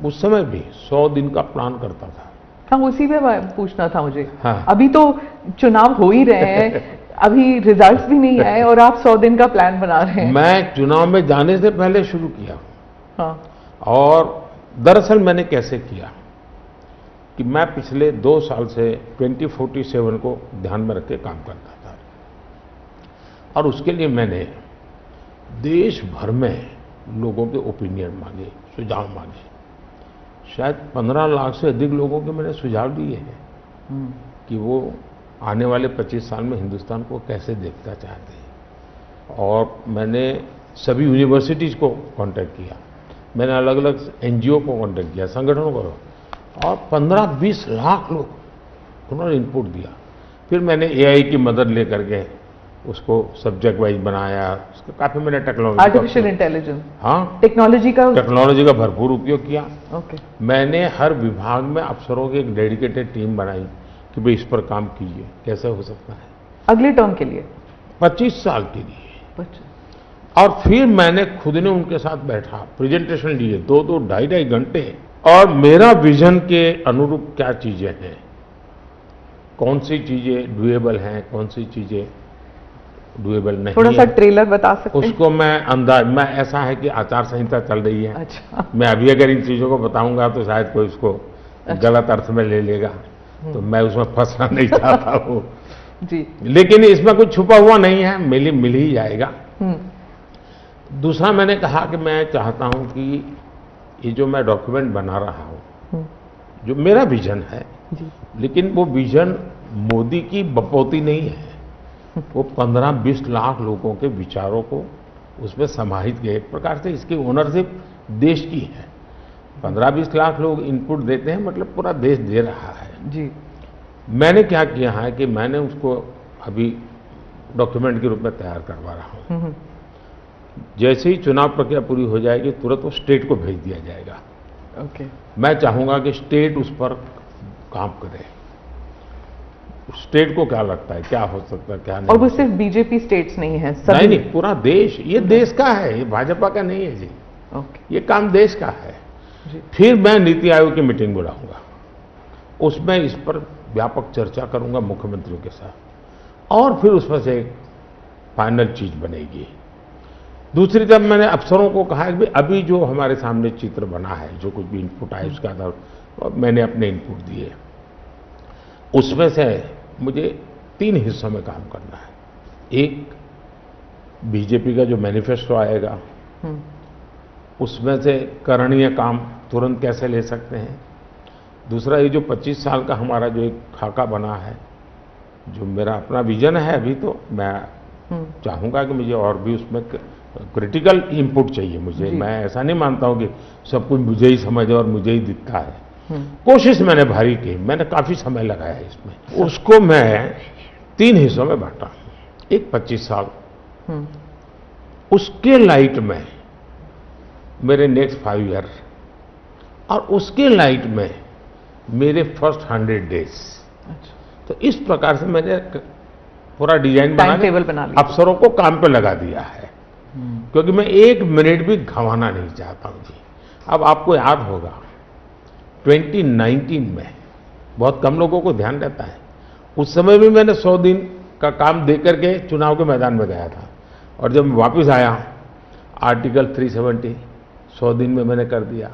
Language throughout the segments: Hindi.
उस समय भी 100 दिन का प्लान करता था। हाँ, उसी पे पूछना था मुझे। हाँ। अभी तो चुनाव हो ही रहे हैं, अभी रिजल्ट्स भी नहीं आए और आप 100 दिन का प्लान बना रहे हैं। मैं चुनाव में जाने से पहले शुरू किया। हाँ। और दरअसल मैंने कैसे किया कि मैं पिछले 2 साल से 2047 को ध्यान में रख के काम करता था, और उसके लिए मैंने देश भर में लोगों के ओपिनियन मांगे, सुझाव मांगे। शायद 15 लाख से अधिक लोगों के मैंने सुझाव दिए हैं कि वो आने वाले 25 साल में हिंदुस्तान को कैसे देखना चाहते हैं। और मैंने सभी यूनिवर्सिटीज़ को कांटेक्ट किया, मैंने अलग अलग एनजीओ को कांटेक्ट किया, संगठनों को, और 15-20 लाख लोग उन्होंने इनपुट दिया। फिर मैंने एआई की मदद लेकर के उसको सब्जेक्ट वाइज बनाया, उसका काफ़ी मैंने टेक्नोलॉजी, आर्टिफिशियल इंटेलिजेंस, हाँ, टेक्नोलॉजी का भरपूर उपयोग किया। ओके। मैंने हर विभाग में अफसरों की एक डेडिकेटेड टीम बनाई कि भाई इस पर काम कीजिए, कैसे हो सकता है अगले टर्म के लिए, 25 साल के लिए। और फिर मैंने खुद ने उनके साथ बैठा, प्रेजेंटेशन लिए 2-2, 2.5 घंटे, और मेरा विजन के अनुरूप क्या चीजें हैं, कौन सी चीजें डुएबल हैं, कौन सी चीजें डुएबल नहीं। थोड़ा सा ट्रेलर बता सकते हैं? उसको मैं ऐसा है कि आचार संहिता चल रही है। अच्छा। मैं अभी अगर इन चीजों को बताऊंगा तो शायद कोई उसको गलत अर्थ में ले लेगा, तो मैं उसमें फंसना नहीं चाहता हूँ जी। लेकिन इसमें कुछ छुपा हुआ नहीं है, मिल ही जाएगा। दूसरा मैंने कहा कि मैं चाहता हूं कि ये जो मैं डॉक्यूमेंट बना रहा हूं, जो मेरा विजन है जी, लेकिन वो विजन मोदी की बपौती नहीं है, वो 15-20 लाख लोगों के विचारों को उसमें समाहित किया। एक प्रकार से इसकी ओनरशिप देश की है। 15-20 लाख लोग इनपुट देते हैं, मतलब पूरा देश दे रहा है जी। मैंने क्या किया है कि मैंने उसको अभी डॉक्यूमेंट के रूप में तैयार करवा रहा हूं। जैसे ही चुनाव प्रक्रिया पूरी हो जाएगी तुरंत वो स्टेट को भेज दिया जाएगा। ओके। मैं चाहूंगा कि स्टेट उस पर काम करे, स्टेट को क्या लगता है, क्या हो सकता है, क्या नहीं। और वो सिर्फ बीजेपी स्टेट्स नहीं है, सभी नहीं, पूरा देश, ये देश का है, ये भाजपा का नहीं है जी। ओके। ये काम देश का है जी। फिर मैं नीति आयोग की मीटिंग बुलाऊंगा, उसमें इस पर व्यापक चर्चा करूंगा मुख्यमंत्रियों के साथ, और फिर उसमें से एक फाइनल चीज बनेगी। दूसरी तरफ मैंने अफसरों को कहा कि अभी जो हमारे सामने चित्र बना है, जो कुछ भी इनपुट आए उसके आधार पर मैंने अपने इनपुट दिए, उसमें से मुझे 3 हिस्सों में काम करना है। एक, बीजेपी का जो मैनिफेस्टो आएगा उसमें से करणीय काम तुरंत कैसे ले सकते हैं। दूसरा, ये जो 25 साल का हमारा जो एक खाका बना है, जो मेरा अपना विजन है, अभी तो मैं चाहूंगा कि मुझे और भी उसमें क्रिटिकल इनपुट चाहिए मुझे। मैं ऐसा नहीं मानता हूं कि सब कुछ मुझे ही समझ और मुझे ही दिखता है। कोशिश मैंने भारी की, मैंने काफी समय लगाया इसमें। उसको मैं 3 हिस्सों में बांटा। एक 25 साल, उसके लाइट में मेरे नेक्स्ट 5 ईयर, और उसके लाइट में मेरे फर्स्ट 100 डेज। तो इस प्रकार से मैंने पूरा डिजाइन बना लिया, अफसरों को काम पे लगा दिया है, क्योंकि मैं 1 मिनट भी गंवाना नहीं चाहता हूं जी। अब आपको याद होगा 2019 में बहुत कम लोगों को ध्यान रहता है, उस समय भी मैंने 100 दिन का काम दे करके चुनाव के मैदान में गया था, और जब मैं वापस आया आर्टिकल 370 100 दिन में मैंने कर दिया।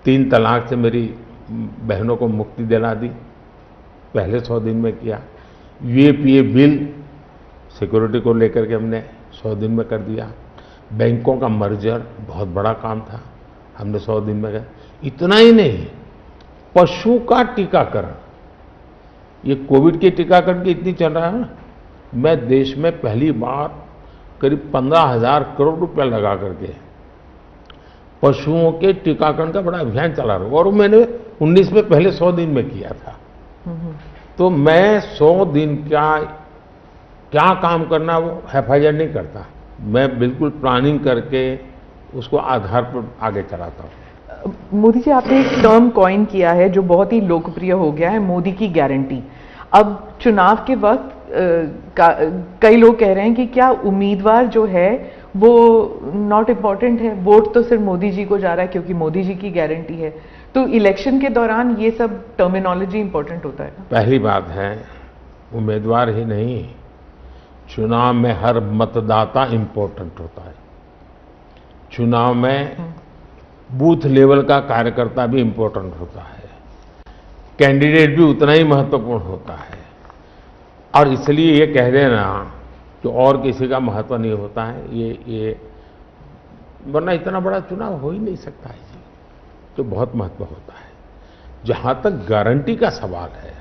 3 तलाक से मेरी बहनों को मुक्ति दिला दी, पहले 100 दिन में किया। यूएपीए बिल सिक्योरिटी को लेकर के हमने 100 दिन में कर दिया। बैंकों का मर्जर बहुत बड़ा काम था, हमने 100 दिन में किया। इतना ही नहीं, पशु का टीकाकरण, ये कोविड के टीकाकरण की इतनी चल रहा है ना, मैं देश में पहली बार करीब 15,000 करोड़ रुपया लगा करके पशुओं के टीकाकरण का बड़ा अभियान चला रहा हूं, और मैंने 19 में पहले 100 दिन में किया था। तो मैं 100 दिन क्या काम करना वो हैफाजत नहीं करता, मैं बिल्कुल प्लानिंग करके उसको आधार पर आगे चलाता हूँ। मोदी जी, आपने एक टर्म कॉइन किया है जो बहुत ही लोकप्रिय हो गया है, मोदी की गारंटी। अब चुनाव के वक्त कई लोग कह रहे हैं कि क्या उम्मीदवार जो है वो नॉट इम्पॉर्टेंट है। वोट तो सिर्फ मोदी जी को जा रहा है क्योंकि मोदी जी की गारंटी है। तो इलेक्शन के दौरान ये सब टर्मिनोलॉजी इंपॉर्टेंट होता है। पहली बात है, उम्मीदवार ही नहीं, चुनाव में हर मतदाता इंपॉर्टेंट होता है। चुनाव में बूथ लेवल का कार्यकर्ता भी इंपॉर्टेंट होता है, कैंडिडेट भी उतना ही महत्वपूर्ण होता है। और इसलिए ये कह देना कि और किसी का महत्व नहीं होता है, ये वरना इतना बड़ा चुनाव हो ही नहीं सकता है जी, तो बहुत महत्व होता है। जहां तक गारंटी का सवाल है,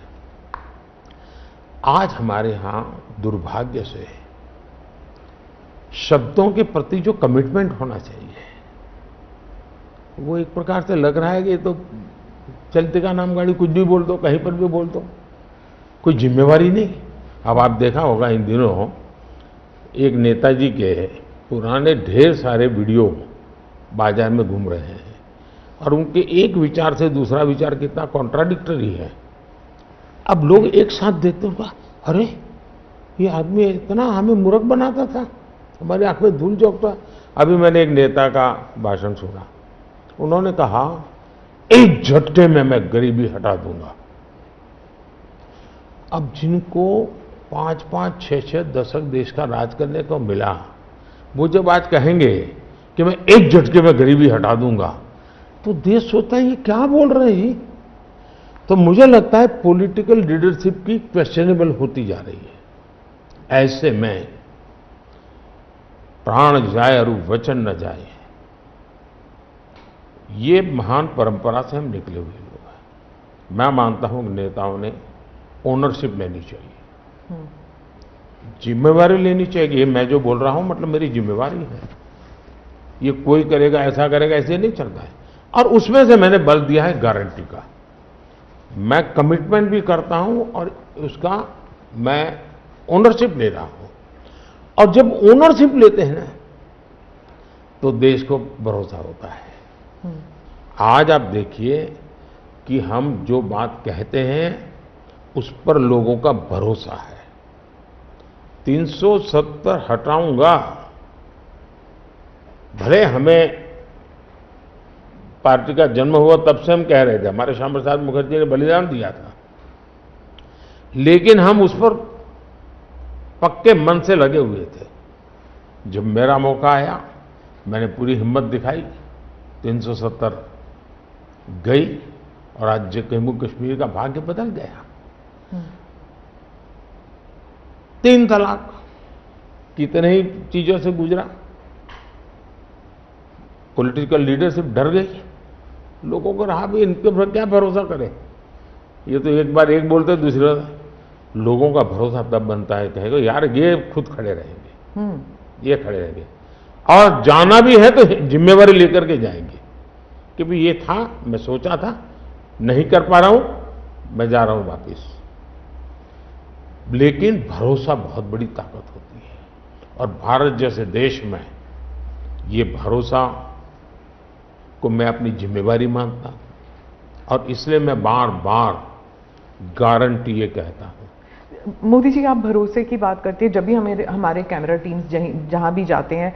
आज हमारे यहां दुर्भाग्य से शब्दों के प्रति जो कमिटमेंट होना चाहिए, वो एक प्रकार से लग रहा है कि ये तो चलते का नाम गाड़ी, कुछ भी बोल दो, कहीं पर भी बोल दो, कोई जिम्मेवारी नहीं। अब आप देखा होगा इन दिनों एक नेताजी के पुराने ढेर सारे वीडियो बाजार में घूम रहे हैं और उनके एक विचार से दूसरा विचार कितना कॉन्ट्राडिक्टरी है। अब लोग एक साथ देखते होगा, अरे ये आदमी इतना हमें मूर्ख बनाता था, हमारी आंख में धूल झोंकता। अभी मैंने एक नेता का भाषण सुना, उन्होंने कहा एक झटके में मैं गरीबी हटा दूंगा। अब जिनको 5-5, 6-6 दशक देश का राज करने को मिला, वो जब आज कहेंगे कि मैं एक झटके में गरीबी हटा दूंगा, तो देश सोचता है ये क्या बोल रहे हैं। तो मुझे लगता है पॉलिटिकल लीडरशिप की क्वेश्चनेबल होती जा रही है। ऐसे में प्राण जाए और वचन न जाए, ये महान परंपरा से हम निकले हुए लोग हैं। मैं मानता हूं कि नेताओं ने ओनरशिप लेनी चाहिए, जिम्मेवारी लेनी चाहिए। ये मैं जो बोल रहा हूं मतलब मेरी जिम्मेवारी है, ये कोई करेगा ऐसा करेगा ऐसे नहीं चलता है। और उसमें से मैंने बल दिया है गारंटी का। मैं कमिटमेंट भी करता हूं और उसका मैं ओनरशिप ले रहा हूं। और जब ओनरशिप लेते हैं ना, तो देश को भरोसा होता है। आज आप देखिए कि हम जो बात कहते हैं उस पर लोगों का भरोसा है। 370 हटाऊंगा, भले हमें पार्टी का जन्म हुआ तब से हम कह रहे थे, हमारे श्यामा प्रसाद मुखर्जी ने बलिदान दिया था, लेकिन हम उस पर पक्के मन से लगे हुए थे। जब मेरा मौका आया, मैंने पूरी हिम्मत दिखाई, 370 गई और आज जम्मू कश्मीर का भाग्य बदल गया। 3 तलाक कितने ही चीजों से गुजरा, पॉलिटिकल लीडरशिप डर गई, लोगों को रहा भी इनके पर क्या भरोसा करें। ये तो एक बार एक बोलते दूसरा, लोगों का भरोसा तब बनता है, कहेगा यार ये खुद खड़े रहेंगे, ये खड़े रहेंगे और जाना भी है तो जिम्मेवारी लेकर के जाएंगे कि भाई ये था, मैं सोचा था, नहीं कर पा रहा हूं, मैं जा रहा हूं वापिस। लेकिन भरोसा बहुत बड़ी ताकत होती है और भारत जैसे देश में ये भरोसा को मैं अपनी जिम्मेवारी मानता हूं और इसलिए मैं बार बार गारंटी ये कहता हूं। मोदी जी, आप भरोसे की बात करते हैं, जब भी हमारे कैमरा टीम्स जहां भी जाते हैं